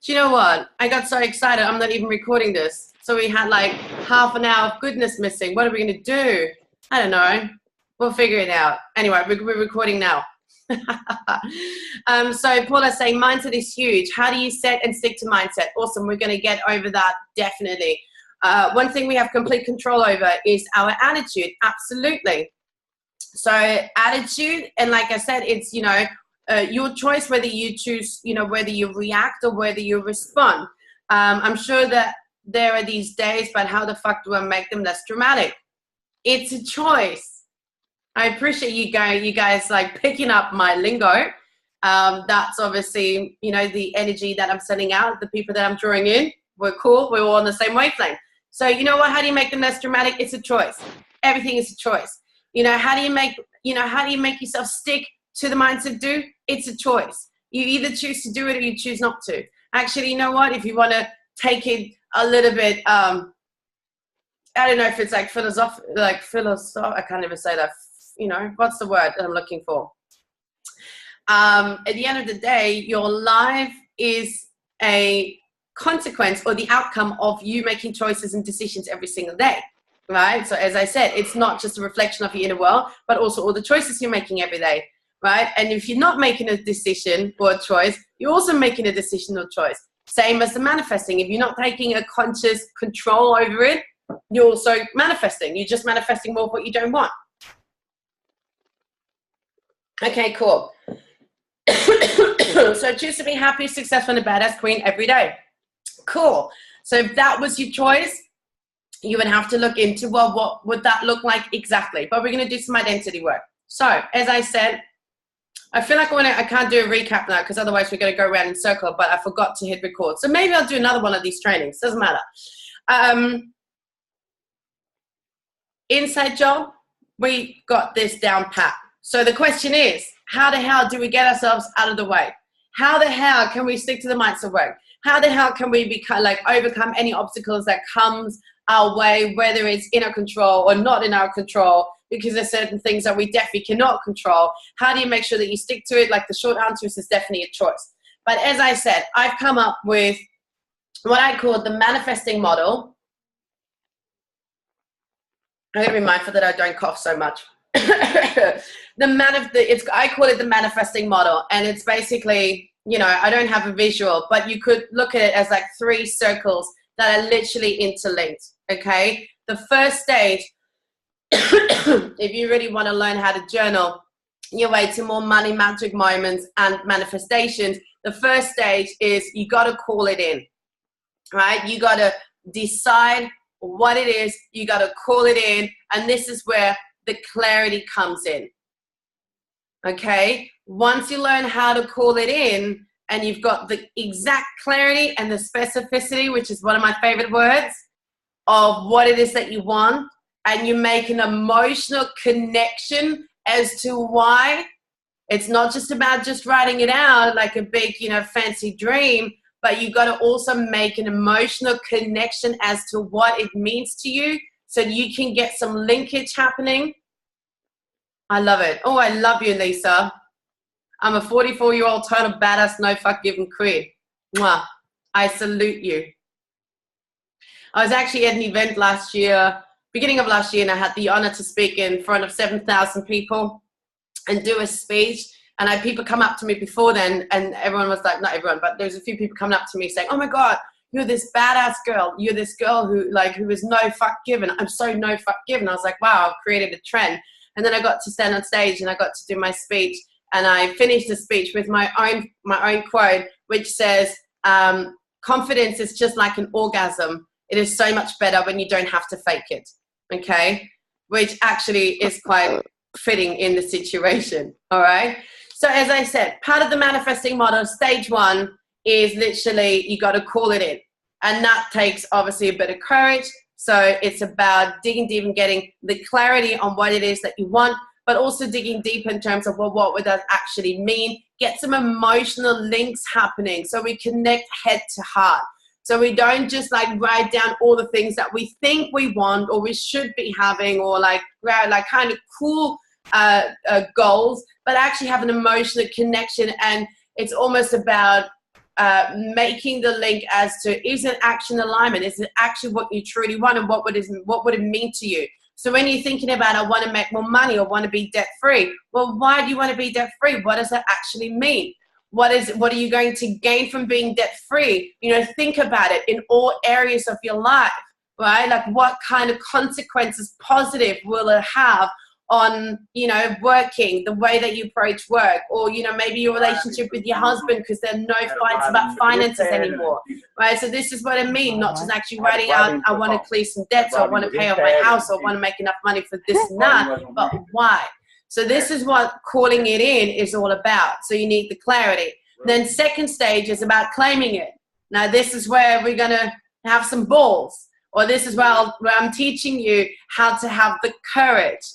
Do you know what? I got so excited. I'm not even recording this. So we had like half an hour of goodness missing. What are we going to do? I don't know. We'll figure it out. Anyway, we're recording now. So Paula's saying mindset is huge. How do you set and stick to mindset? Awesome. We're going to get over that. Definitely. One thing we have complete control over is our attitude. Absolutely. So attitude, and like I said, it's, your choice whether you choose, whether you react or whether you respond. I'm sure that there are these days, but how the fuck do I make them less dramatic? It's a choice. I appreciate you guys like picking up my lingo. That's obviously, the energy that I'm sending out, the people that I'm drawing in. We're cool. We're all on the same wavelength. So you know what? How do you make them less dramatic? It's a choice. Everything is a choice. How do you make yourself stick to the mindset do? It's a choice. You either choose to do it or you choose not to. Actually, you know what? If you want to take it a little bit, I don't know if it's like philosoph. I can't even say that. What's the word that I'm looking for? At the end of the day, your life is a consequence or the outcome of you making choices and decisions every single day. Right? So as I said, it's not just a reflection of your inner world, but also all the choices you're making every day, right? And if you're not making a decision or a choice, you're also making a decision or choice. Same as the manifesting. If you're not taking a conscious control over it, you're also manifesting. You're just manifesting more of what you don't want. Okay, cool. So choose to be happy, successful, and a badass queen every day. Cool. So if that was your choice, you would have to look into, well, what would that look like exactly? But we're going to do some identity work. So, as I said, I feel like I can't do a recap now because otherwise we're going to go around in circle, but I forgot to hit record. So maybe I'll do another one of these trainings. Doesn't matter. Inside job, we got this down pat. So the question is, how the hell do we get ourselves out of the way? How the hell can we stick to the mindset work? How the hell can we overcome any obstacles that comes our way, whether it's in our control or not in our control, because there's certain things that we definitely cannot control. How do you make sure that you stick to it? Like the short answer is definitely a choice. But as I said, I've come up with what I call the manifesting model. I'm going to be mindful that I don't cough so much. I call it the manifesting model, and it's basically, I don't have a visual, but you could look at it as like 3 circles that are literally interlinked, okay? The first stage, if you really want to learn how to journal your way to more money magic moments and manifestations, the first stage is you got to call it in, right? You got to decide what it is, you got to call it in, and this is where the clarity comes in, okay? Once you learn how to call it in, and you've got the exact clarity and the specificity, which is one of my favorite words, of what it is that you want, and you make an emotional connection as to why. It's not just about just writing it out like a big, fancy dream, but you've got to also make an emotional connection as to what it means to you so you can get some linkage happening. I love it. Oh, I love you, Lisa. I'm a 44-year-old total badass, no fuck given queen. Mwah. I salute you. I was actually at an event beginning of last year, and I had the honor to speak in front of 7,000 people and do a speech. And I had people come up to me before then, and everyone was like, not everyone, but there's a few people coming up to me saying, oh my God, you're this badass girl. You're this girl who is no fuck given. I'm so no fuck given. I was like, wow, I've created a trend. And then I got to stand on stage and I got to do my speech. And I finished the speech with my own quote, which says, confidence is just like an orgasm. It is so much better when you don't have to fake it, okay? Which actually is quite fitting in the situation, all right? So as I said, part of the manifesting model, stage 1, is literally you got to call it in. And that takes obviously a bit of courage. So it's about digging deep and getting the clarity on what it is that you want, but also digging deep in terms of, well, what would that actually mean? Get some emotional links happening so we connect head to heart. So we don't just write down all the things that we think we want or we should be having, or kind of cool goals, but actually have an emotional connection. And it's almost about making the link as to, is it action alignment? Is it actually what you truly want, and what would it mean to you? So when you're thinking about, I want to make more money or want to be debt free, well, why do you want to be debt free? What does that actually mean? What are you going to gain from being debt free? You know, think about it in all areas of your life, right? Like, what kind of consequences positive will it have on, you know, working, the way that you approach work, or, you know, maybe your relationship with your husband, because there are no fights about finances anymore, right? So this is what I mean, not just actually writing out, I want to clear some debts, or I want to pay off my house, or I want to make enough money for this and that, but why? So this is what calling it in is all about. So you need the clarity. Then second stage is about claiming it. Now this is where we're going to have some balls, or this is where I'm teaching you how to have the courage.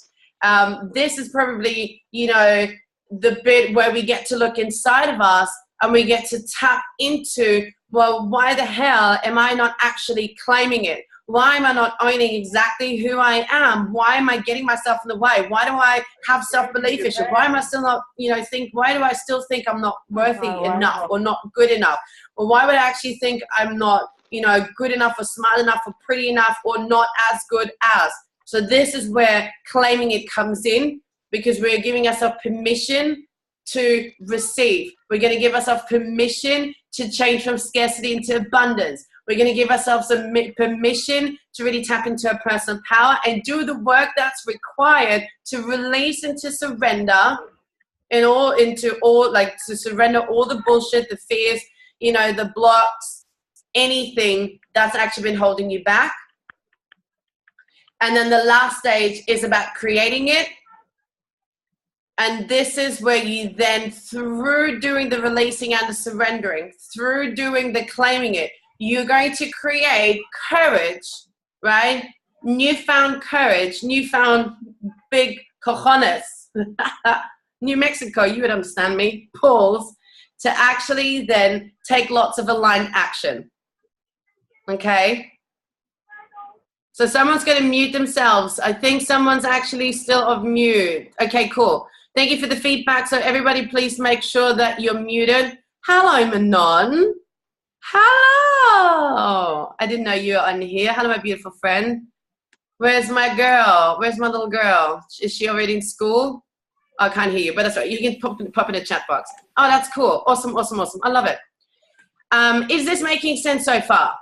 This is probably, you know, the bit where we get to look inside of us and we get to tap into, well, why the hell am I not actually claiming it? Why am I not owning exactly who I am? Why am I getting myself in the way? Why do I have self-belief issues? Why am I still not, you know, why do I still think I'm not worthy enough or not good enough? Or why would I actually think I'm not, you know, good enough or smart enough or pretty enough or not as good as? So this is where claiming it comes in, because we're giving ourselves permission to receive. We're going to give ourselves permission to change from scarcity into abundance. We're going to give ourselves a permission to really tap into our personal power and do the work that's required to release and to surrender to surrender all the bullshit, the fears, you know, the blocks, anything that's actually been holding you back. And then the last stage is about creating it. And this is where you then, through doing the releasing and the surrendering, through doing the claiming it, you're going to create courage, right? Newfound courage, newfound big cojones. New Mexico, you would understand me, balls, to actually then take lots of aligned action. Okay? So someone's going to mute themselves. I think someone's actually still off mute. Okay, cool. Thank you for the feedback. So everybody, please make sure that you're muted. Hello, Manon. Hello. I didn't know you were on here. Hello, my beautiful friend. Where's my girl? Where's my little girl? Is she already in school? Oh, I can't hear you, but that's right. You can pop in the chat box. Oh, that's cool. Awesome, awesome, awesome. I love it. Is this making sense so far?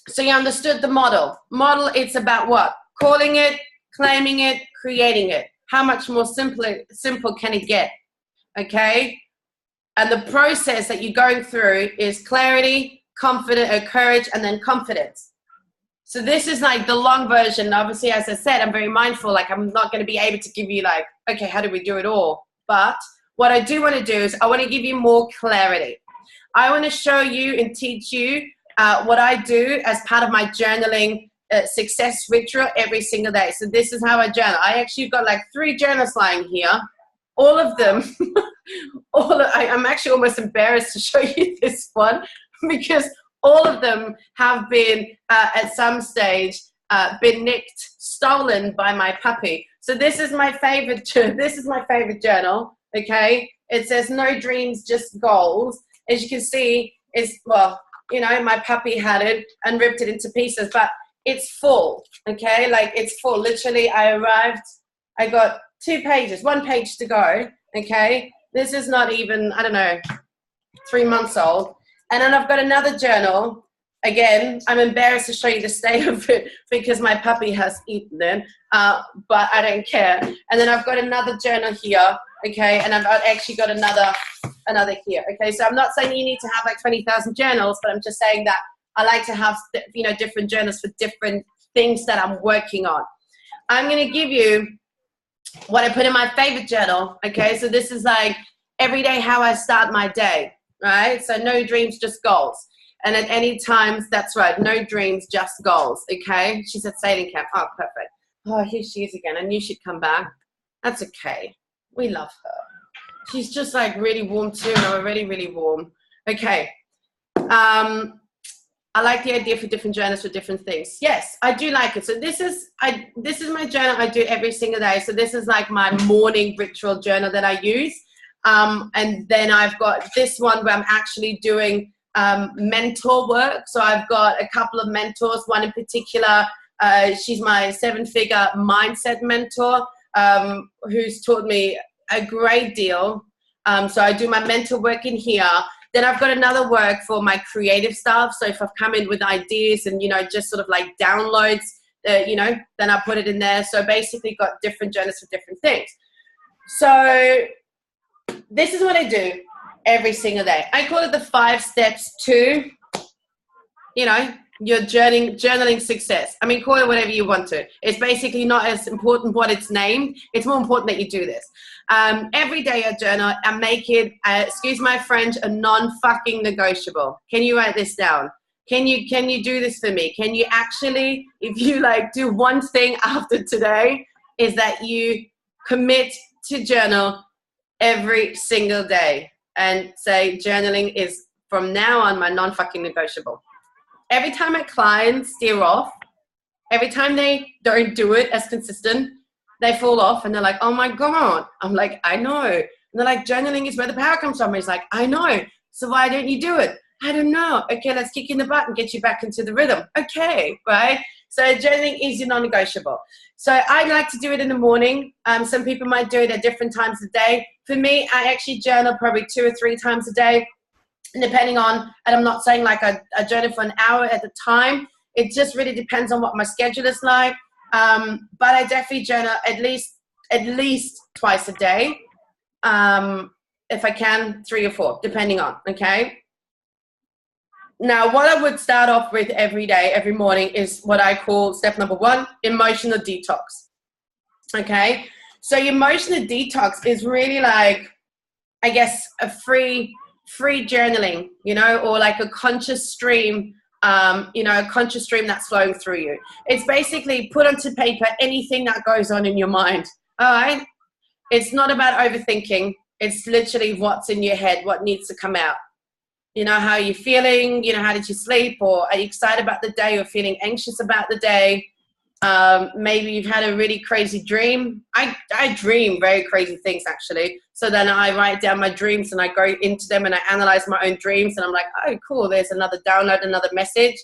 So you understood the model. Model, it's about what? Calling it, claiming it, creating it. How much more simple can it get? Okay? And the process that you're going through is clarity, courage, and then confidence. So this is like the long version. Obviously, as I said, I'm very mindful. Like, I'm not going to be able to give you like, okay, how do we do it all? But what I do want to do is I want to give you more clarity. I want to show you and teach you what I do as part of my journaling success ritual every single day. So this is how I journal. I actually got like 3 journals lying here. All of them, I'm actually almost embarrassed to show you this one, because all of them have been at some stage been nicked, stolen by my puppy. So this is my favorite. This is my favorite journal. Okay, it says no dreams, just goals. As you can see, it's, well, you know, my puppy had it and ripped it into pieces, but it's full. Okay, like it's full. Literally, I arrived. I got 2 pages, 1 page to go. Okay, this is not even, I don't know, 3 months old. And then I've got another journal. Again, I'm embarrassed to show you the state of it because my puppy has eaten it, but I don't care. And then I've got another journal here, okay, and I've actually got another here, okay. So I'm not saying you need to have like 20,000 journals, but I'm just saying that I like to have, you know, different journals for different things that I'm working on. I'm going to give you what I put in my favorite journal, okay. So this is like every day how I start my day, right? So no dreams, just goals. And at any times, that's right, no dreams, just goals, okay? She's at sailing camp. Oh, perfect. Oh, here she is again. I knew she'd come back. That's okay. We love her. She's just like really warm too, and I'm already really warm. Okay. I like the idea for different journals for different things. Yes, I do like it. So this is my journal I do every single day. So this is like my morning ritual journal that I use. And then I've got this one where I'm actually doing mentor work. So I've got a couple of mentors, one in particular, she's my 7-figure mindset mentor, who's taught me a great deal. So I do my mentor work in here. Then I've got another work for my creative stuff. So if I've come in with ideas and, you know, just sort of like downloads, you know, then I put it in there. So basically got different journals for different things. So this is what I do every single day. I call it the 5 steps to, you know, your journaling success. I mean, call it whatever you want to. It's basically not as important what it's named. It's more important that you do this. Every day I journal and make it, excuse my French, a non-fucking negotiable. Can you write this down? Can you do this for me? Can you actually, if you like do one thing after today, is that you commit to journal every single day and say journaling is from now on my non-fucking negotiable. Every time my clients steer off, every time they don't do it as consistent, they fall off and they're like, oh my God. I'm like, I know. And they're like, journaling is where the power comes from. He's like, I know. So why don't you do it? I don't know. Okay, let's kick you in the butt and get you back into the rhythm. Okay, right? So journaling is non-negotiable. So I like to do it in the morning. Some people might do it at different times of the day. For me, I actually journal probably 2 or 3 times a day, depending on, and I'm not saying like I journal for an hour at a time. It just really depends on what my schedule is like. But I definitely journal at least twice a day. If I can, 3 or 4, depending on, okay? Now, what I would start off with every day, every morning, is what I call step number 1, emotional detox. Okay? So emotional detox is really like, I guess, a free journaling, you know, or like a conscious stream, you know, a conscious stream that's flowing through you. It's basically put onto paper anything that goes on in your mind, all right? It's not about overthinking. It's literally what's in your head, what needs to come out. You know, how you're feeling, you know, how did you sleep, or are you excited about the day or feeling anxious about the day? Maybe you've had a really crazy dream. I dream very crazy things, actually. So then I write down my dreams and I go into them and I analyze my own dreams and I'm like, oh, cool, there's another download, another message.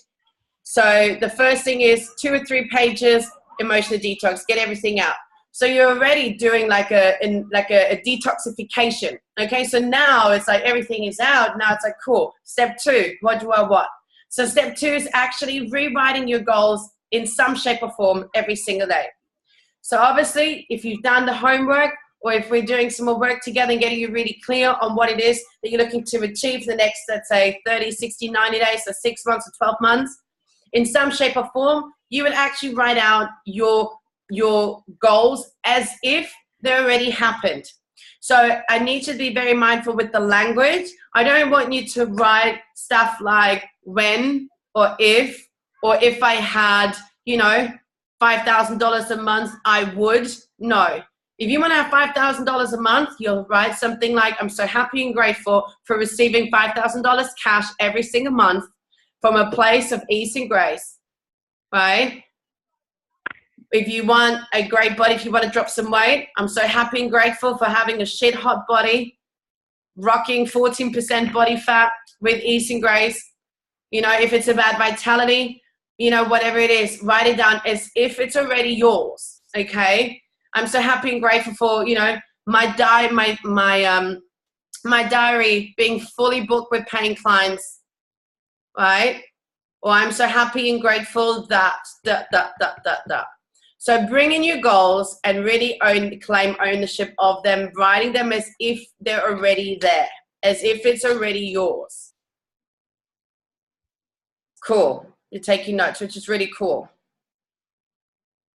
So the first thing is 2 or 3 pages, emotional detox, get everything out. So you're already doing like a detoxification. Okay, so now it's like everything is out. Now it's like, cool. Step 2, what do I want? So step 2 is actually rewriting your goals in some shape or form every single day. So obviously, if you've done the homework, or if we're doing some more work together and getting you really clear on what it is that you're looking to achieve for the next, let's say, 30, 60, 90 days, so 6 months or 12 months, in some shape or form, you would actually write out your goals as if they already happened. So I need to be very mindful with the language. I don't want you to write stuff like when or if I had, you know, $5,000 a month, I would. No. If you want to have $5,000 a month, you'll write something like, I'm so happy and grateful for receiving $5,000 cash every single month from a place of ease and grace, right? If you want a great body, if you want to drop some weight, I'm so happy and grateful for having a shit hot body, rocking 14% body fat with ease and grace. You know, if it's about vitality, you know, whatever it is, write it down as if it's already yours, okay? I'm so happy and grateful for, you know, my diary being fully booked with paying clients, right? Or I'm so happy and grateful that. So bring in your goals and really claim ownership of them, writing them as if they're already there, as if it's already yours. Cool. You're taking notes, which is really cool.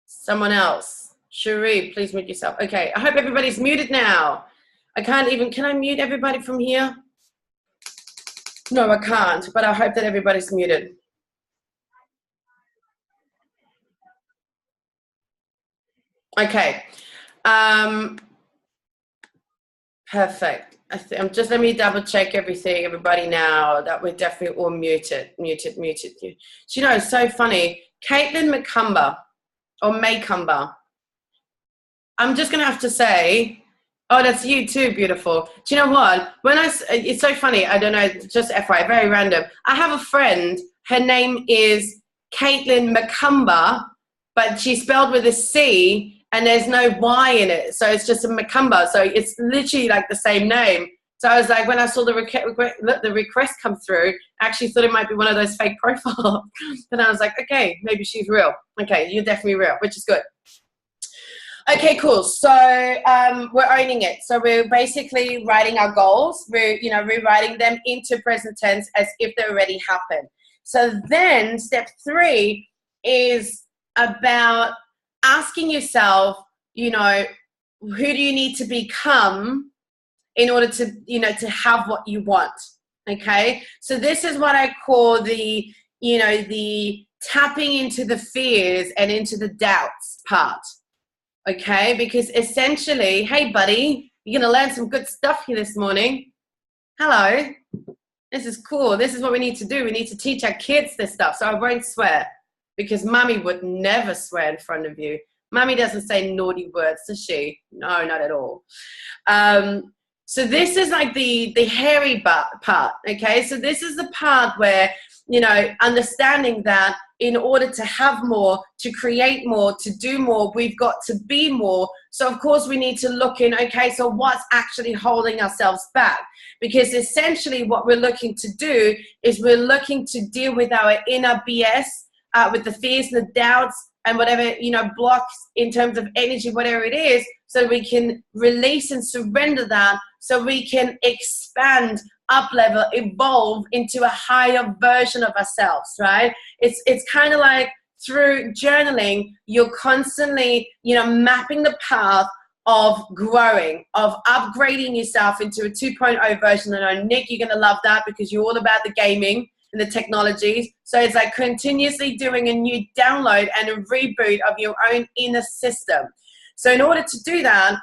Someone else. Cherie, please mute yourself. Okay, I hope everybody's muted now. Can I mute everybody from here? No, I can't, but I hope that everybody's muted. Okay. Perfect. Let me double check everybody now that we're definitely all muted. Do you know, it's so funny. Caitlin Maycumber, I'm just going to have to say, Oh, that's you too, beautiful. Do you know what? It's so funny. I don't know, just FYI, very random. I have a friend. Her name is Caitlin McCumber, but she's spelled with a C and there's no Y in it. So it's just a McCumber. So it's literally like the same name. So I was like, when I saw the request come through, I actually thought it might be one of those fake profiles. And I was like, okay, maybe she's real. Okay, you're definitely real, which is good. Okay, cool. So we're owning it. So we're basically writing our goals. We're, rewriting them into present tense as if they already happened. So then step 3 is about asking yourself, who do you need to become in order to, to have what you want? Okay. So this is what I call the tapping into the fears and into the doubts part. Okay, because essentially, hey buddy, you're gonna learn some good stuff here this morning. Hello, this is cool. This is what we need to do. We need to teach our kids this stuff. So I won't swear, because mommy would never swear in front of you. Mommy doesn't say naughty words, does she? No, not at all. So this is like the hairy part, okay? So this is the part where, understanding that in order to have more, to create more, to do more, we've got to be more. So of course we need to look in, okay, so what's actually holding ourselves back? Because essentially what we're looking to do is we're looking to deal with our inner BS, with the fears, the doubts, and whatever, blocks in terms of energy, whatever it is, so we can release and surrender that, so we can expand, up level, evolve into a higher version of ourselves, right? It's kind of like through journaling, you're constantly, mapping the path of growing, of upgrading yourself into a 2.0 version. And I know, Nick, you're going to love that because you're all about the gaming and the technologies. So it's like continuously doing a new download and a reboot of your own inner system. So in order to do that,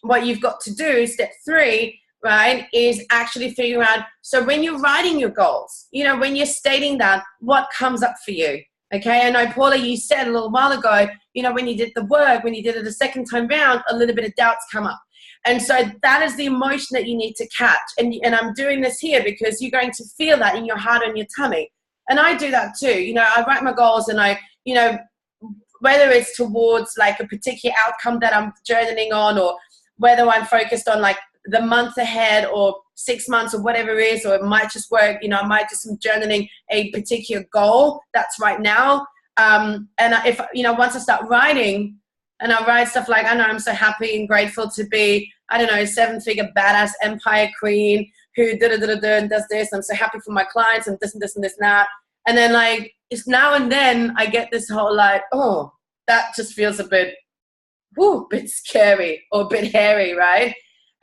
what you've got to do, step 3, right, is actually figure out, so when you're writing your goals, when you're stating that, what comes up for you? Okay, I know, Paula, you said a little while ago, when you did the work, when you did it the second time round, a little bit of doubts come up. And so that is the emotion that you need to catch. And I'm doing this here because you're going to feel that in your heart and your tummy. And I do that too. I write my goals and I, whether it's towards like a particular outcome that I'm journaling on, or whether I'm focused on like the month ahead or 6 months or whatever it is, or it might just work, I might just be journaling a particular goal that's right now. And if, once I start writing and I write stuff like, I know I'm so happy and grateful to be, I don't know, 7-figure badass empire queen who does this. I'm so happy for my clients and this and this and this and that. And then like, it's now and then I get this whole like, oh, that just feels a bit scary or a bit hairy, right?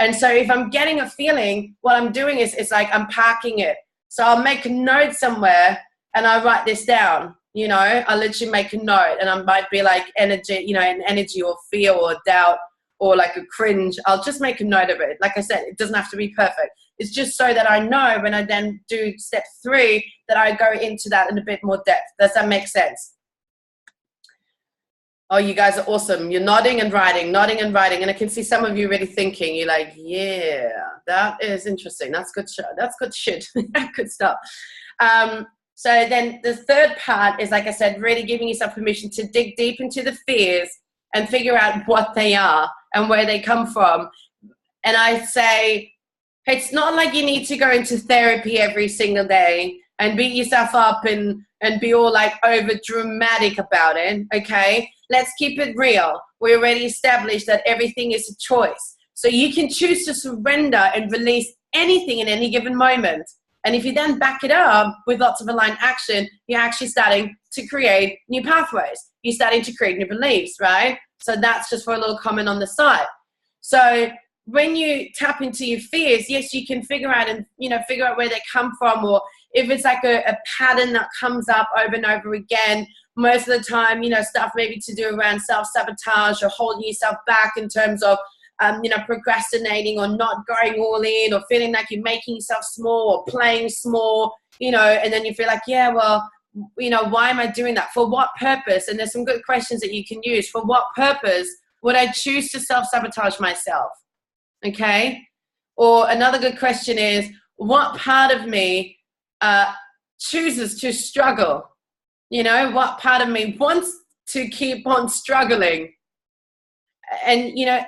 And so if I'm getting a feeling, what I'm doing is it's like I'm parking it. So I'll make a note somewhere and I'll write this down. I literally make a note, and I might be like energy, an energy or fear or doubt or like a cringe. I'll just make a note of it. Like I said, it doesn't have to be perfect. It's just so that I know when I then do step 3 that I go into that in a bit more depth. Does that make sense? Oh, you guys are awesome. You're nodding and writing. And I can see some of you really thinking. You're like, yeah, that is interesting. That's good shit. That's good shit. Good stuff. So then the third part is, like I said, really giving yourself permission to dig deep into the fears and figure out what they are and where they come from. And I say, it's not like you need to go into therapy every single day and beat yourself up and be all like over dramatic about it, okay? Let's keep it real. We already established that everything is a choice. So you can choose to surrender and release anything in any given moment. And if you then back it up with lots of aligned action, you're actually starting to create new pathways. You're starting to create new beliefs, right? So that's just for a little comment on the side. So when you tap into your fears, yes, you can figure out and, figure out where they come from, or if it's like a pattern that comes up over and over again, most of the time, stuff maybe to do around self-sabotage or holding yourself back in terms of, procrastinating or not going all in, or feeling like you're making yourself small or playing small, and then you feel like, yeah, well, why am I doing that? For what purpose? And there's some good questions that you can use. For what purpose would I choose to self-sabotage myself? Okay. Or another good question is, what part of me chooses to struggle? You know, what part of me wants to keep on struggling? And, you know,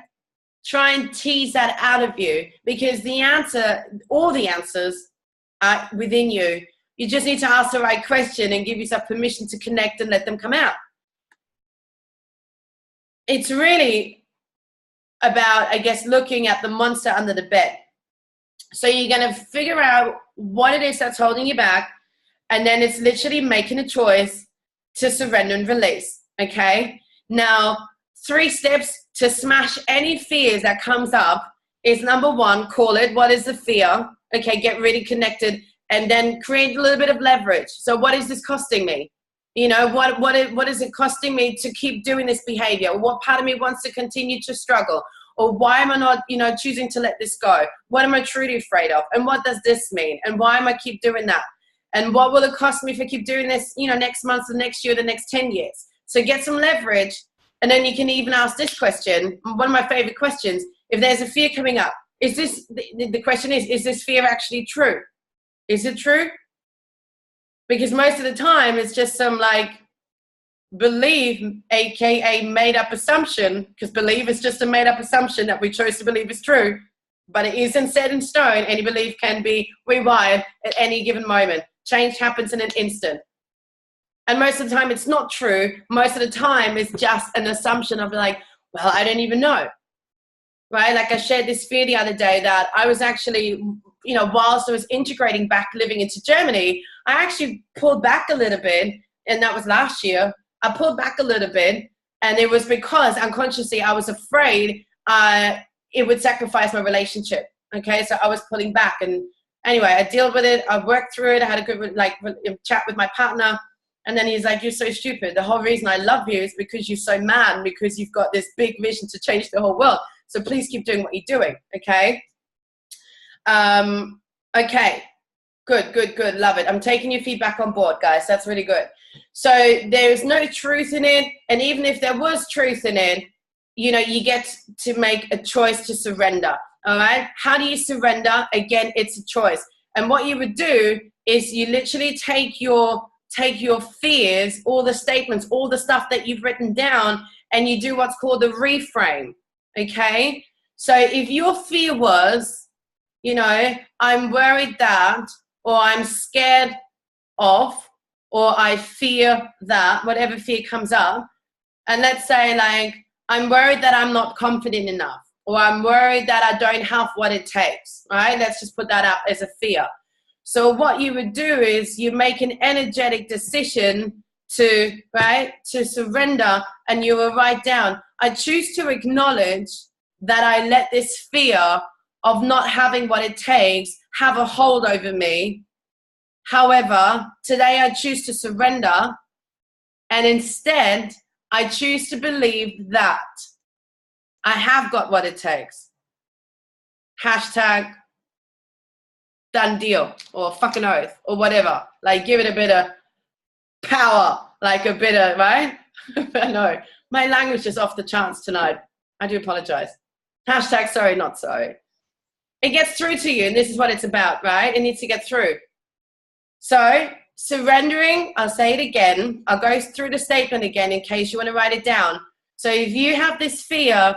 try and tease that out of you, because the answer, all the answers are within you. You just need to ask the right question and give yourself permission to connect and let them come out. It's really about, I guess, looking at the monster under the bed. So you're going to figure out what it is that's holding you back, and then it's literally making a choice to surrender and release. Okay? Now, 3 steps to smash any fears that comes up is, number 1, call it. What is the fear? Okay, get really connected, and then create a little bit of leverage. So what is this costing me? You know, what is it costing me to keep doing this behavior? What part of me wants to continue to struggle? Or why am I not, you know, choosing to let this go? What am I truly afraid of? And what does this mean? And why am I keep doing that? And what will it cost me if I keep doing this, you know, next month, the next year, the next 10 years? So get some leverage. And then you can even ask this question, one of my favorite questions. If there's a fear coming up, is this, the question is this fear actually true? Is it true? Because most of the time it's just some like belief, aka made up assumption, because belief is just a made up assumption that we chose to believe is true, but it isn't set in stone. Any belief can be rewired at any given moment. Change happens in an instant. And most of the time it's not true. Most of the time it's just an assumption of like, well, I don't even know. Right? Like I shared this fear the other day that I was actually, you know, whilst I was integrating back living into Germany, I actually pulled back a little bit, and that was last year. I pulled back a little bit, and it was because unconsciously I was afraid it would sacrifice my relationship. Okay, so I was pulling back, and anyway, I dealt with it. I worked through it. I had a good chat with my partner, and then he's like, "You're so stupid. The whole reason I love you is because you're so mad, because you've got this big vision to change the whole world. So please keep doing what you're doing." Okay. Okay. Good. Love it. I'm taking your feedback on board, guys. That's really good. So there is no truth in it. And even if there was truth in it, you know, you get to make a choice to surrender. All right. How do you surrender? Again, it's a choice. And what you would do is you literally take your fears, all the statements, all the stuff that you've written down, and you do what's called a reframe. Okay. So if your fear was, you know, I'm worried that, or I'm scared of, or I fear that, whatever fear comes up. And let's say like, I'm worried that I'm not confident enough, or I'm worried that I don't have what it takes, right? Let's just put that out as a fear. So what you would do is you make an energetic decision to surrender, and you will write down, I choose to acknowledge that I let this fear of not having what it takes have a hold over me. However, today I choose to surrender, and instead I choose to believe that I have got what it takes. Hashtag done deal, or fucking oath, or whatever. Like, give it a bit of power, like a bit of, right? I know, my language is off the charts tonight. I do apologize. Hashtag sorry, not sorry. It gets through to you, and this is what it's about, right? It needs to get through. So surrendering, I'll say it again. I'll go through the statement again in case you want to write it down. So if you have this fear,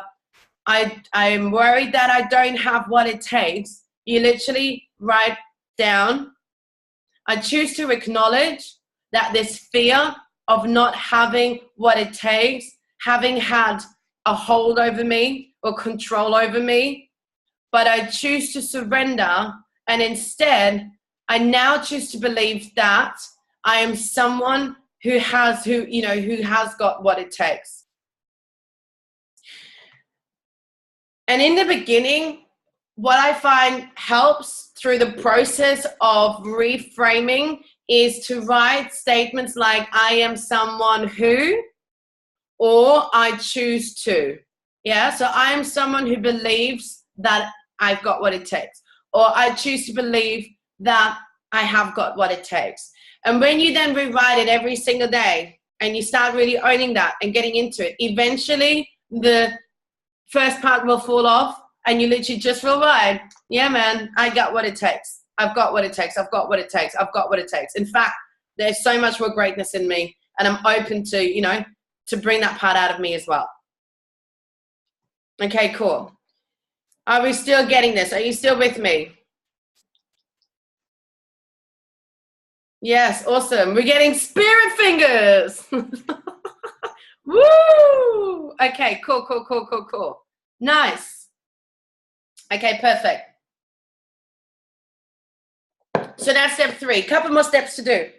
I'm worried that I don't have what it takes, you literally write down, I choose to acknowledge that this fear of not having what it takes, having had a hold over me or control over me, but I choose to surrender, and instead I now choose to believe that I am someone who has got what it takes. And in the beginning, what I find helps through the process of reframing is to write statements like, I am someone who, or I choose to. Yeah, so I am someone who believes that I've got what it takes, or I choose to believe that I have got what it takes. And when you then rewrite it every single day and you start really owning that and getting into it, eventually the first part will fall off and you literally just feel right. Yeah, man, I got what it takes. I've got what it takes. I've got what it takes. I've got what it takes. In fact, there's so much more greatness in me, and I'm open to, you know, to bring that part out of me as well. Okay, cool. Are we still getting this? Are you still with me? Yes, awesome. We're getting spirit fingers. Woo! Okay, cool, cool, cool, cool, cool. Nice. Okay, perfect. So that's step 3. Couple more steps to do.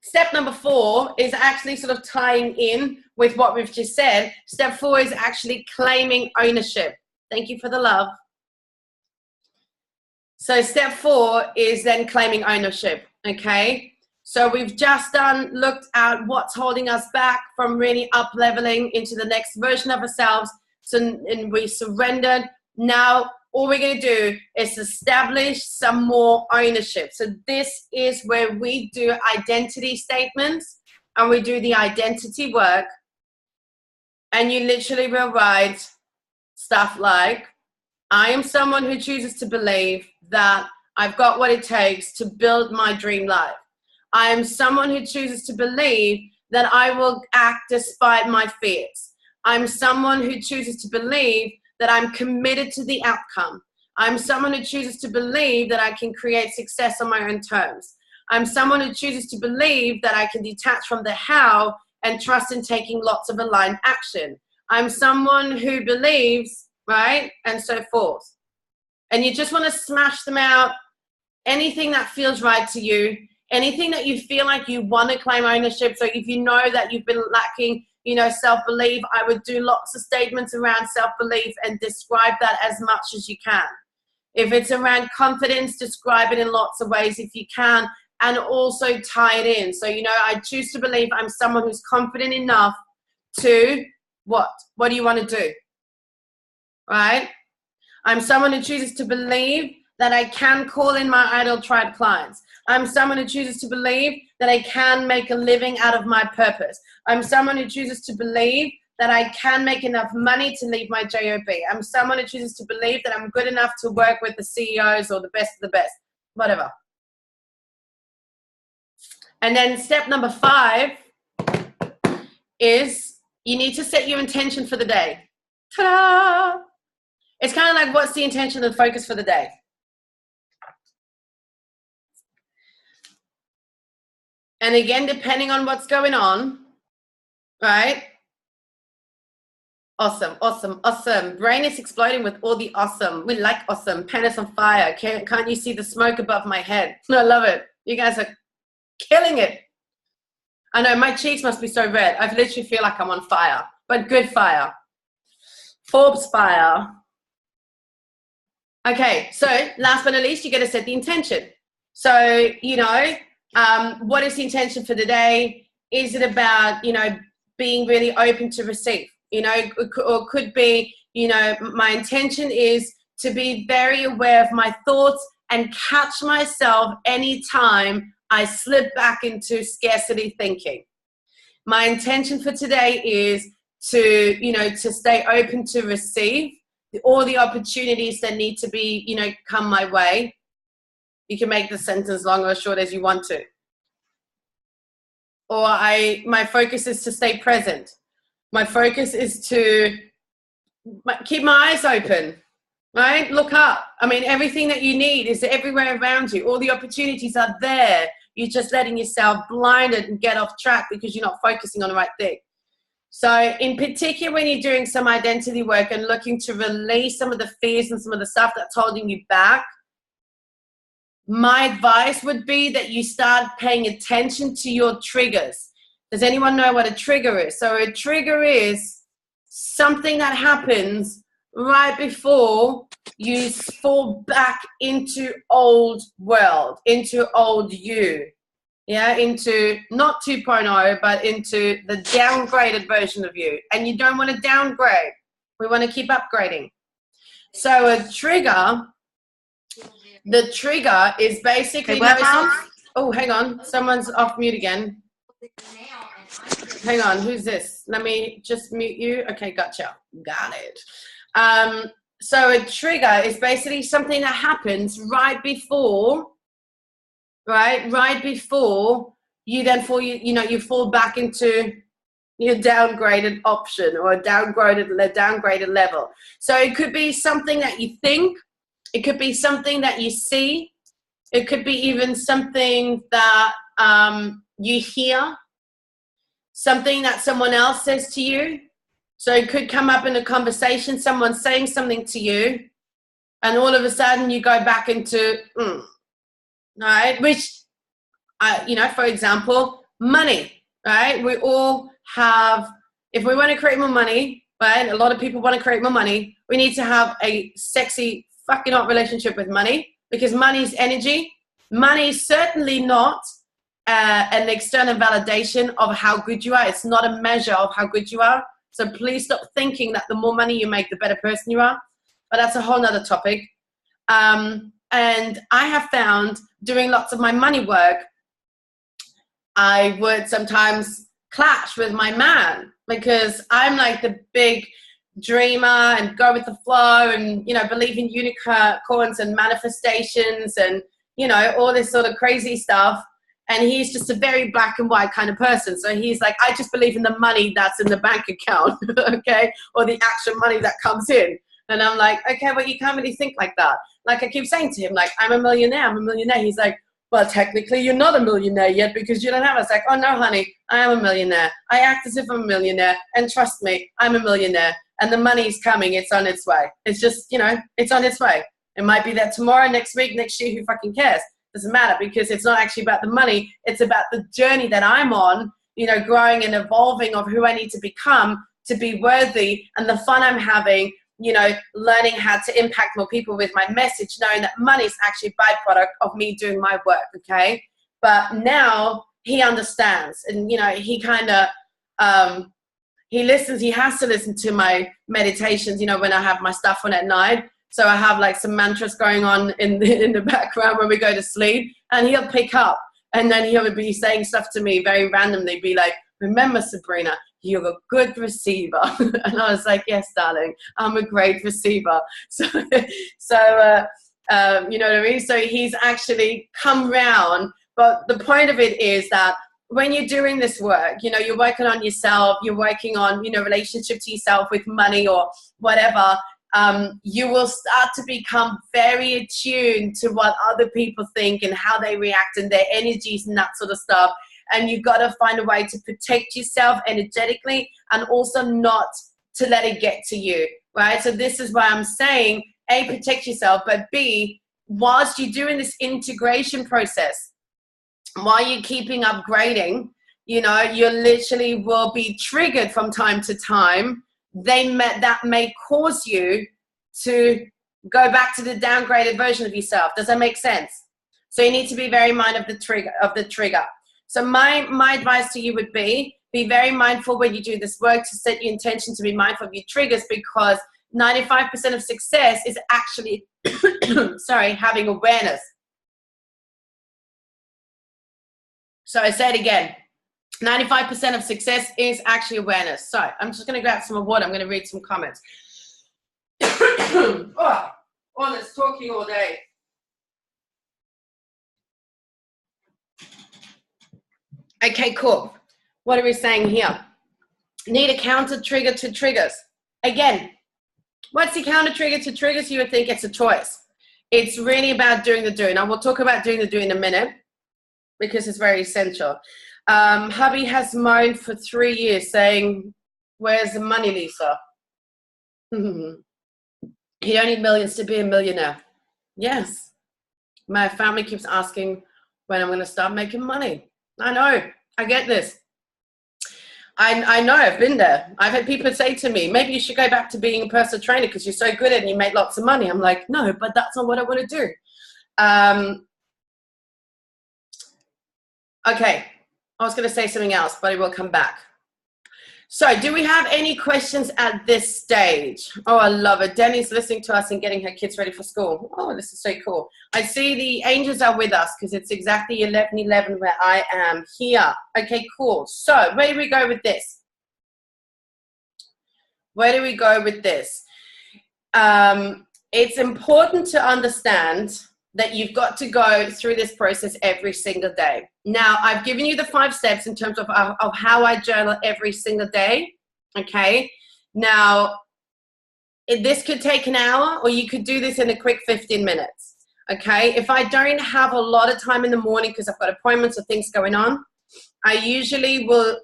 Step number 4 is actually sort of tying in with what we've just said. Step 4 is actually claiming ownership. Thank you for the love. So step 4 is then claiming ownership, okay? So we've just looked at what's holding us back from really up-leveling into the next version of ourselves. And we surrendered. Now, all we're going to do is establish some more ownership. So this is where we do identity statements and we do the identity work. And you literally will write stuff like, I am someone who chooses to believe that I've got what it takes to build my dream life. I am someone who chooses to believe that I will act despite my fears. I'm someone who chooses to believe that I'm committed to the outcome. I'm someone who chooses to believe that I can create success on my own terms. I'm someone who chooses to believe that I can detach from the how and trust in taking lots of aligned action. I'm someone who believes, right? And so forth. And you just want to smash them out. Anything that feels right to you, anything that you feel like you want to claim ownership. So if you know that you've been lacking, you know, self-belief, I would do lots of statements around self-belief and describe that as much as you can. If it's around confidence, describe it in lots of ways if you can, and also tie it in. So, you know, I choose to believe I'm someone who's confident enough to what? What do you want to do? Right? I'm someone who chooses to believe that I can call in my ideal tribe clients. I'm someone who chooses to believe that I can make a living out of my purpose. I'm someone who chooses to believe that I can make enough money to leave my job. I'm someone who chooses to believe that I'm good enough to work with the CEOs or the best of the best, whatever. And then step number 5 is you need to set your intention for the day. Ta-da! It's kind of like, what's the intention and focus for the day? And again, depending on what's going on, right? Awesome, awesome, awesome. Brain is exploding with all the awesome. We like awesome. Pen is on fire. Can't you see the smoke above my head? I love it. You guys are killing it. I know, my cheeks must be so red. I literally feel like I'm on fire, but good fire. Forbes fire. Okay, so last but not least, you got to set the intention. So, you know, what is the intention for the day? Is it about, you know, being really open to receive? You know, or could be, you know, my intention is to be very aware of my thoughts and catch myself anytime I slip back into scarcity thinking. My intention for today is to, you know, to stay open to receive all the opportunities that need to be, you know, come my way. You can make the sentence long or short as you want to. Or my focus is to stay present. My focus is to keep my eyes open, right? Look up. I mean, everything that you need is everywhere around you. All the opportunities are there. You're just letting yourself blinded and get off track because you're not focusing on the right thing. So in particular, when you're doing some identity work and looking to release some of the fears and some of the stuff that's holding you back, my advice would be that you start paying attention to your triggers. Does anyone know what a trigger is? So a trigger is something that happens right before you fall back into old world, into old you. Yeah, into not 2.0, but into the downgraded version of you. And you don't want to downgrade. We want to keep upgrading. So a trigger, the trigger is basically... Oh, hang on. Someone's off mute again. Hang on. Who's this? Let me just mute you. Okay, gotcha. Got it. So a trigger is basically something that happens right before you then fall, you fall back into your downgraded option or a downgraded level. So it could be something that you think, it could be something that you see, it could be even something that you hear, something that someone else says to you. So it could come up in a conversation, someone saying something to you, and all of a sudden you go back into, right? Which, for example, money, right? We all have, if we want to create more money, right? A lot of people want to create more money. We need to have a sexy fucking hot relationship with money, because money is energy. Money is certainly not an external validation of how good you are. It's not a measure of how good you are. So please stop thinking that the more money you make, the better person you are. But that's a whole nother topic. And I have found doing lots of my money work, I would sometimes clash with my man, because I'm like the big dreamer and go with the flow and, believe in unicorns and manifestations and, all this sort of crazy stuff. And he's just a very black and white kind of person. So he's like, I just believe in the money that's in the bank account, okay? Or the actual money that comes in. And I'm like, okay, well, you can't really think like that. Like I keep saying to him, like, I'm a millionaire. He's like, well, technically you're not a millionaire yet because you don't have it. It's like, oh no, honey, I am a millionaire. I act as if I'm a millionaire. And trust me, I'm a millionaire. And the money's coming. It's on its way. It's just, it's on its way. It might be there tomorrow, next week, next year, who fucking cares? Doesn't matter, because it's not actually about the money. It's about the journey that I'm on, growing and evolving of who I need to become to be worthy, and the fun I'm having, learning how to impact more people with my message, knowing that money is actually a byproduct of me doing my work, okay? But now he understands, and, he kind of, he listens, he has to listen to my meditations, when I have my stuff on at night. So I have like some mantras going on in the background when we go to sleep, and he'll pick up, and then he'll be saying stuff to me very randomly, be like, remember, Sabrina, you're a good receiver. And I was like, yes, darling, I'm a great receiver. So, you know what I mean? So he's actually come round. But the point of it is that when you're doing this work, you're working on yourself, you're working on, relationship to yourself with money or whatever, you will start to become very attuned to what other people think and how they react and their energies and that sort of stuff. And you've got to find a way to protect yourself energetically and also not to let it get to you, right? So this is why I'm saying, A, protect yourself, but B, whilst you're doing this integration process, while you're keeping upgrading, you literally will be triggered from time to time. That may cause you to go back to the downgraded version of yourself. Does that make sense? So you need to be very mindful of the trigger. So my advice to you would be very mindful when you do this work, to set your intention to be mindful of your triggers, because 95% of success is actually, having awareness. So I say it again. 95% of success is actually awareness. So I'm just going to grab some water. I'm going to read some comments. All this talking all day. Okay, cool. What are we saying here? Need a counter trigger to triggers. Again, what's the counter trigger to triggers? You would think it's a choice. It's really about doing the do. Now, we'll talk about doing the do in a minute, because it's very essential. Hubby has moaned for 3 years saying, where's the money, Lisa? You don't need millions to be a millionaire. Yes. My family keeps asking when I'm going to start making money. I know. I get this. I know. I've been there. I've had people say to me, maybe you should go back to being a personal trainer because you're so good at it and you make lots of money. I'm like, no, but that's not what I want to do. Okay. I was going to say something else, but I will come back. So do we have any questions at this stage? Oh, I love it. Denny's listening to us and getting her kids ready for school. Oh, this is so cool. I see the angels are with us because it's exactly 11:11 where I am here. Okay, cool. So where do we go with this? Where do we go with this? it's important to understand that you've got to go through this process every single day. Now, I've given you the 5 steps in terms of how I journal every single day, okay? Now, this could take an hour, or you could do this in a quick 15 minutes, okay? If I don't have a lot of time in the morning because I've got appointments or things going on, I usually will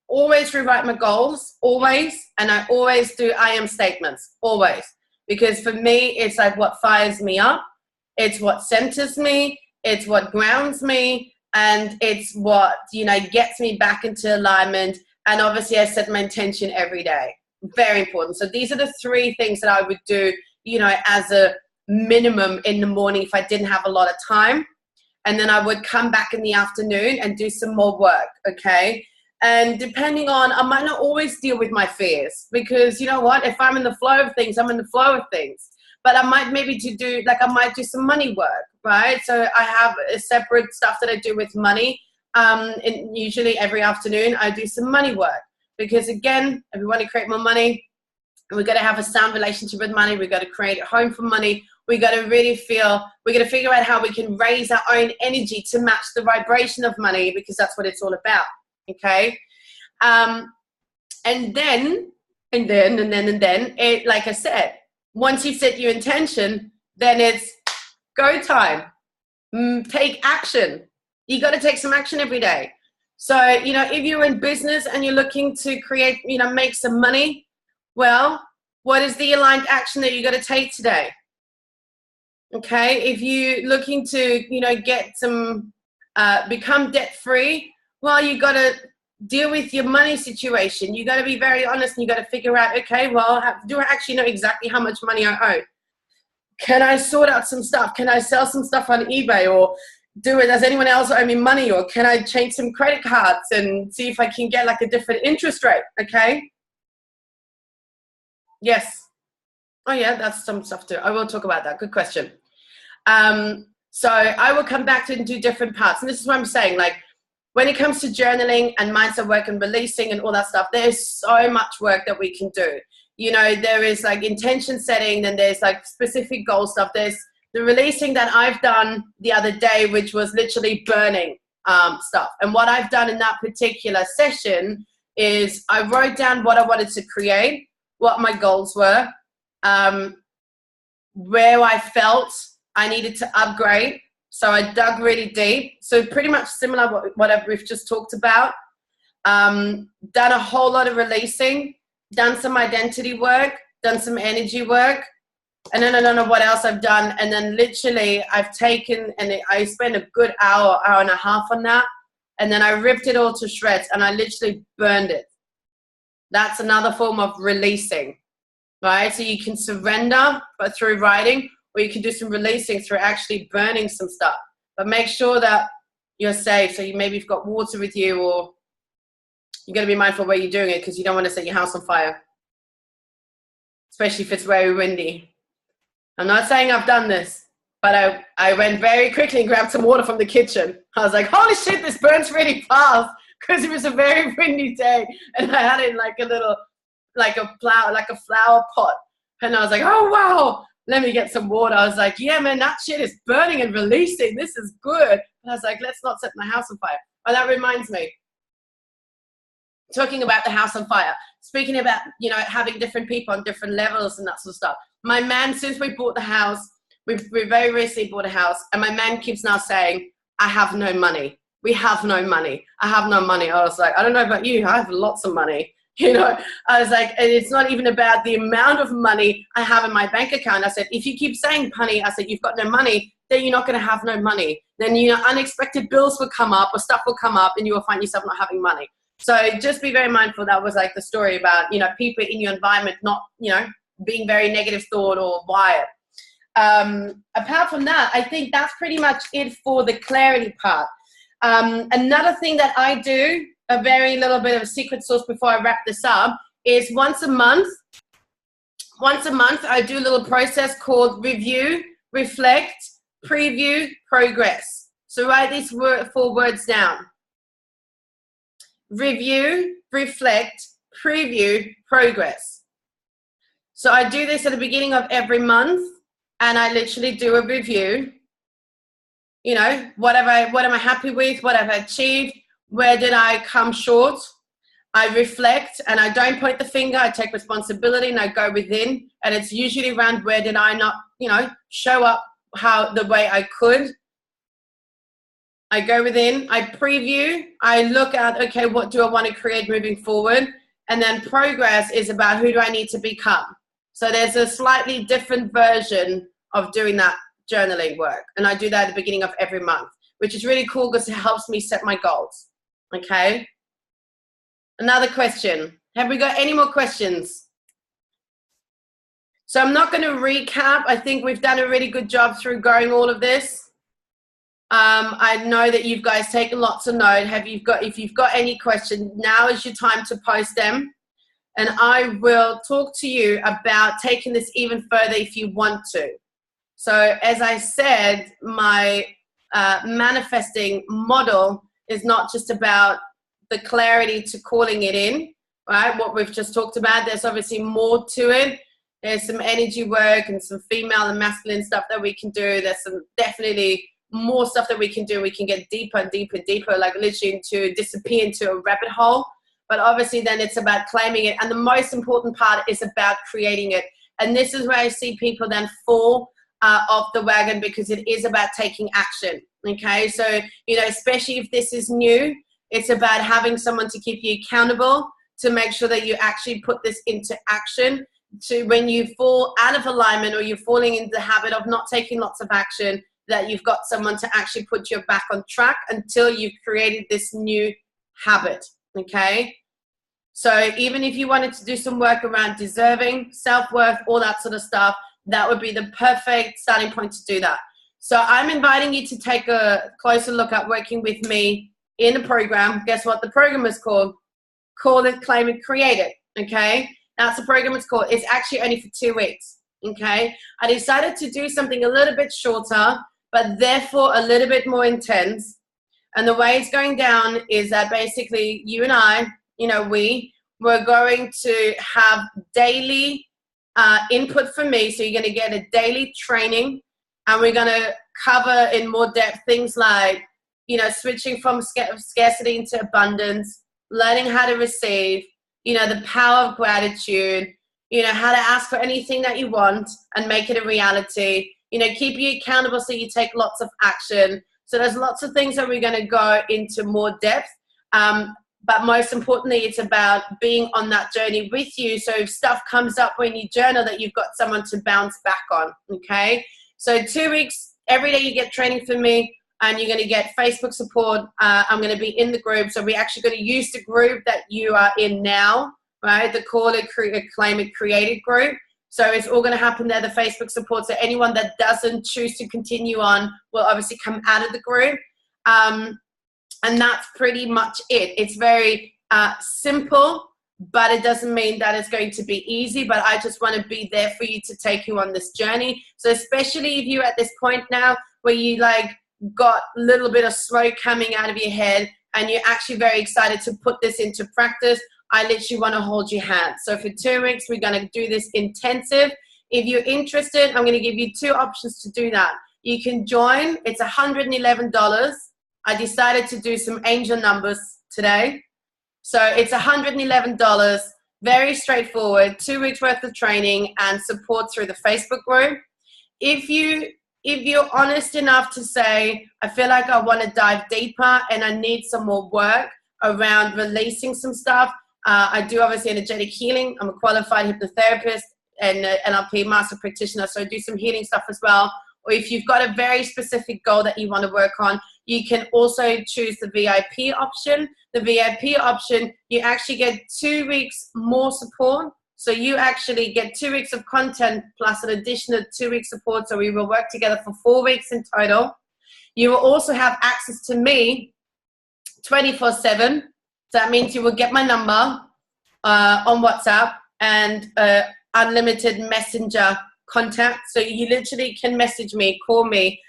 always rewrite my goals, always, and I always do I am statements, always. Because for me, it's like what fires me up, it's what centers me, it's what grounds me, and it's what, gets me back into alignment. And obviously I set my intention every day. Very important. So these are the 3 things that I would do, as a minimum in the morning if I didn't have a lot of time. And then I would come back in the afternoon and do some more work, okay? And depending on, I might not always deal with my fears, because you know what? If I'm in the flow of things, I'm in the flow of things. But I might I might do some money work, right? So I have a separate stuff that I do with money. And usually every afternoon I do some money work, because again, if we want to create more money, we've got to have a sound relationship with money. We've got to create a home for money. We got to we got to figure out how we can raise our own energy to match the vibration of money, because that's what it's all about. Okay. And then it, like I said, once you've set your intention, then it's go time. Take action. You got to take some action every day. So, if you're in business and you're looking to create, make some money, well, what is the aligned action that you got to take today? Okay. If you're looking to, get some, become debt free, well, you got to deal with your money situation. You got to be very honest, and you got to figure out, okay, well, do I actually know exactly how much money I owe? Can I sort out some stuff? Can I sell some stuff on eBay, or does anyone else owe me money? Or can I change some credit cards and see if I can get like a different interest rate? Okay. Yes. Oh yeah, that's some stuff too. I will talk about that. Good question. So I will come back to and do different parts. And this is what I'm saying, like, when it comes to journaling and mindset work and releasing and all that stuff, there's so much work that we can do. There is like intention setting, then there's like specific goal stuff. There's the releasing that I've done the other day, which was literally burning stuff. And what I've done in that particular session is I wrote down what I wanted to create, what my goals were, where I felt I needed to upgrade. So I dug really deep. So pretty much similar what we've just talked about. Done a whole lot of releasing, done some identity work, done some energy work. And then I don't know what else I've done. And then literally I've taken, and I spent a good hour and a half on that. And then I ripped it all to shreds and I literally burned it. That's another form of releasing, right? So you can surrender, but through writing, or you can do some releasing through actually burning some stuff. But make sure that you're safe. So maybe you've got water with you, or you got to be mindful where you're doing it, because you don't want to set your house on fire, especially if it's very windy. I'm not saying I've done this, but I went very quickly and grabbed some water from the kitchen. I was like, holy shit, this burns really fast, because it was a very windy day. And I had it in like a flower pot. And I was like, oh, wow. Let me get some water. I was like, yeah, man, that shit is burning and releasing. This is good. And I was like, let's not set my house on fire. Oh, that reminds me. Talking about the house on fire. Speaking about, having different people on different levels and that sort of stuff. My man, since we bought the house, we very recently bought a house, and my man keeps now saying, I have no money. We have no money. I have no money. I was like, I don't know about you. I have lots of money. I was like, and it's not even about the amount of money I have in my bank account. I said, if you keep saying, honey, I said, you've got no money, then you're not going to have no money. Then, unexpected bills will come up, or stuff will come up, and you will find yourself not having money. So just be very mindful. That was like the story about, people in your environment not, being very negative thought or wired. Apart from that, I think that's pretty much it for the clarity part. Another thing that I do, a very little bit of a secret sauce before I wrap this up, is once a month I do a little process called review, reflect, preview, progress. So write these 4 words down. Review, reflect, preview, progress. So I do this at the beginning of every month, and I literally do a review. You know, what am I happy with? What have I achieved? Where did I come short? I reflect, and I don't point the finger. I take responsibility and I go within. And it's usually around where did I not, you know, show up the way I could. I go within, I preview, I look at, okay, what do I want to create moving forward? And then progress is about who do I need to become? So there's a slightly different version of doing that journaling work. And I do that at the beginning of every month, which is really cool because it helps me set my goals. Okay. Another question. Have we got any more questions? So I'm not going to recap. I think we've done a really good job through going all of this. I know that you guys taken lots of note. If you've got any questions, now is your time to post them. And I will talk to you about taking this even further if you want to. So as I said, my manifesting model is not just about the clarity to calling it in, right? What we've just talked about. There's obviously more to it. There's some energy work and some female and masculine stuff that we can do. There's some definitely more stuff that we can do. We can get deeper and deeper and deeper, like literally disappear into a rabbit hole. But obviously then it's about claiming it. And the most important part is about creating it. And this is where I see people then fall off the wagon, because it is about taking action. Okay, so, you know, especially if this is new, it's about having someone to keep you accountable, to make sure that you actually put this into action. To when you fall out of alignment or you're falling into the habit of not taking lots of action, that you've got someone to actually put you back on track until you've created this new habit. Okay, so even if you wanted to do some work around deserving, self-worth, all that sort of stuff, that would be the perfect starting point to do that. So I'm inviting you to take a closer look at working with me in a program. Guess what the program is called? Call it, claim it, create it. Okay, that's the program it's called. It's actually only for 2 weeks. Okay, I decided to do something a little bit shorter, but therefore a little bit more intense. And the way it's going down is that basically you and I, you know, we're going to have daily input from me. So you're going to get a daily training, and we're going to cover in more depth things like, you know, switching from scarcity into abundance, learning how to receive, you know, the power of gratitude, you know, how to ask for anything that you want and make it a reality, you know, keep you accountable so you take lots of action. So there's lots of things that we're going to go into more depth. But most importantly, it's about being on that journey with you. So if stuff comes up when you journal, that you've got someone to bounce back on. Okay. So 2 weeks, every day you get training from me, and you're going to get Facebook support. I'm going to be in the group. So we're actually going to use the group that you are in now, right? The Call It, Claim It, Create It group. So it's all going to happen there, the Facebook support. So anyone that doesn't choose to continue on will obviously come out of the group. And that's pretty much it. It's very simple, but it doesn't mean that it's going to be easy. But I just want to be there for you to take you on this journey. So especially if you're at this point now where you like got a little bit of smoke coming out of your head and you're actually very excited to put this into practice, I literally want to hold your hand. So for 2 weeks, we're going to do this intensive. If you're interested, I'm going to give you 2 options to do that. You can join. It's $111. I decided to do some angel numbers today. So it's $111, very straightforward, 2 weeks worth of training and support through the Facebook group. If you're honest enough to say, I feel like I want to dive deeper and I need some more work around releasing some stuff, I do obviously energetic healing. I'm a qualified hypnotherapist and NLP master practitioner, so I do some healing stuff as well. Or if you've got a very specific goal that you want to work on, you can also choose the VIP option. The VIP option, you actually get 2 weeks more support. So you actually get 2 weeks of content plus an additional 2 weeks support. So we will work together for 4 weeks in total. You will also have access to me 24/7. So that means you will get my number on WhatsApp and unlimited messenger contact. So you literally can message me, call me,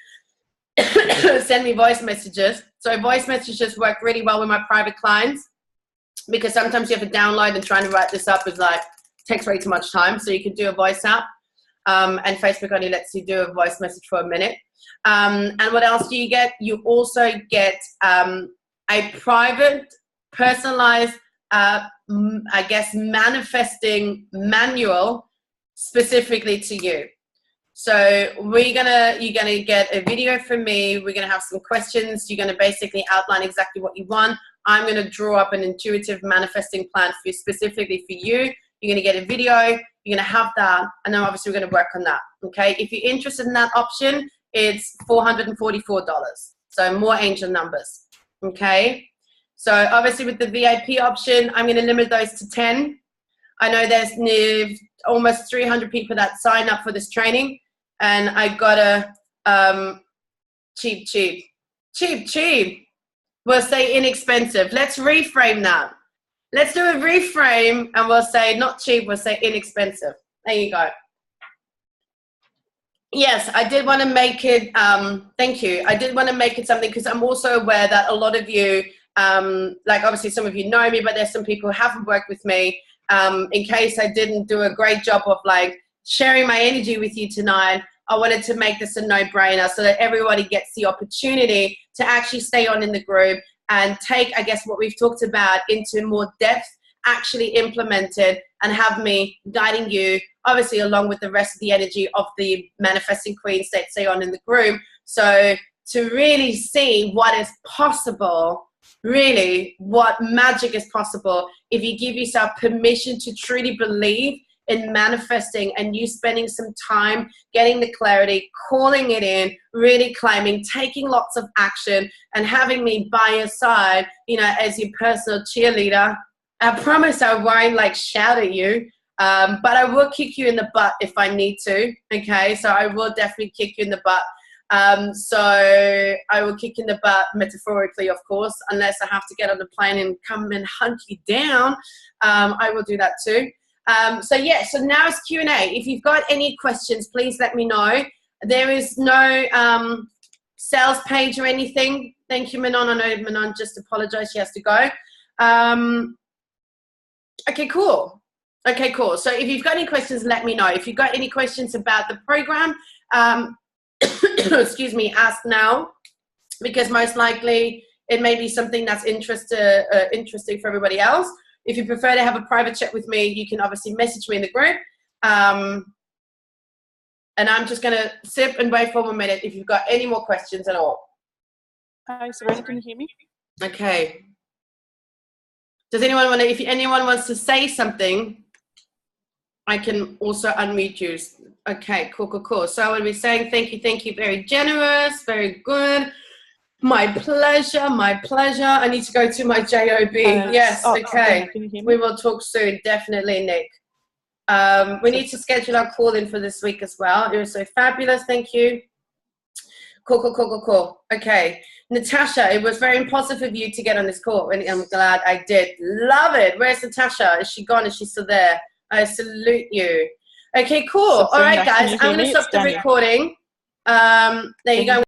send me voice messages. So voice messages work really well with my private clients, because sometimes you have to download, and trying to write this up is like takes way too much time. So you can do a voice app, and Facebook only lets you do a voice message for a minute. And what else do you get? You also get a private, personalized, I guess, manifesting manual specifically to you. So you're gonna get a video from me. We're gonna have some questions. You're gonna basically outline exactly what you want. I'm gonna draw up an intuitive manifesting plan for you, specifically for you. You're gonna get a video. You're gonna have that, and then obviously we're gonna work on that. Okay. If you're interested in that option, it's $444. So more angel numbers. Okay. So obviously with the VIP option, I'm gonna limit those to 10. I know there's almost 300 people that sign up for this training, and I got a cheap. We'll say inexpensive. Let's reframe that. Let's do a reframe, and we'll say not cheap, we'll say inexpensive. There you go. Yes, I did want to make it, thank you. I did want to make it something, because I'm also aware that a lot of you, like obviously some of you know me, but there's some people who haven't worked with me. In case I didn't do a great job of like sharing my energy with you tonight, I wanted to make this a no-brainer so that everybody gets the opportunity to actually stay on in the group and take, I guess, what we've talked about into more depth, actually implement it, and have me guiding you, obviously along with the rest of the energy of the manifesting queens that stay on in the group. So to really see what is possible, really what magic is possible if you give yourself permission to truly believe in manifesting, and you spending some time getting the clarity, calling it in, really claiming, taking lots of action, and having me by your side, you know, as your personal cheerleader. I promise I won't like shout at you, but I will kick you in the butt if I need to. Okay, so I will definitely kick you in the butt. So I will kick in the butt metaphorically, of course, unless I have to get on the plane and come and hunt you down. I will do that too. So yeah, so now it's Q&A. If you've got any questions, please let me know. There is no sales page or anything. Thank you, Manon. I know Manon just apologized. She has to go. Okay, cool. Okay, cool. So if you've got any questions, let me know. If you've got any questions about the program, excuse me, ask now, because most likely it may be something that's interesting for everybody else. If you prefer to have a private chat with me, you can obviously message me in the group. And I'm just going to sip and wait for 1 minute if you've got any more questions at all. Hi, Sabrina, can you hear me? Okay. Does anyone want to, if anyone wants to say something, I can also unmute you. Okay, cool. So I will be saying thank you, very generous, very good. My pleasure. I need to go to my JOB. Yes, okay. Can you hear me? We will talk soon, definitely, Nick. We need to schedule our call in for this week as well. It was so fabulous, thank you. Cool. Okay, Natasha, it was very impulsive of you to get on this call, and I'm glad I did. Love it. Where's Natasha? Is she gone? Is she still there? I salute you. Okay, cool. All right, guys, I'm going to stop the recording. There you go.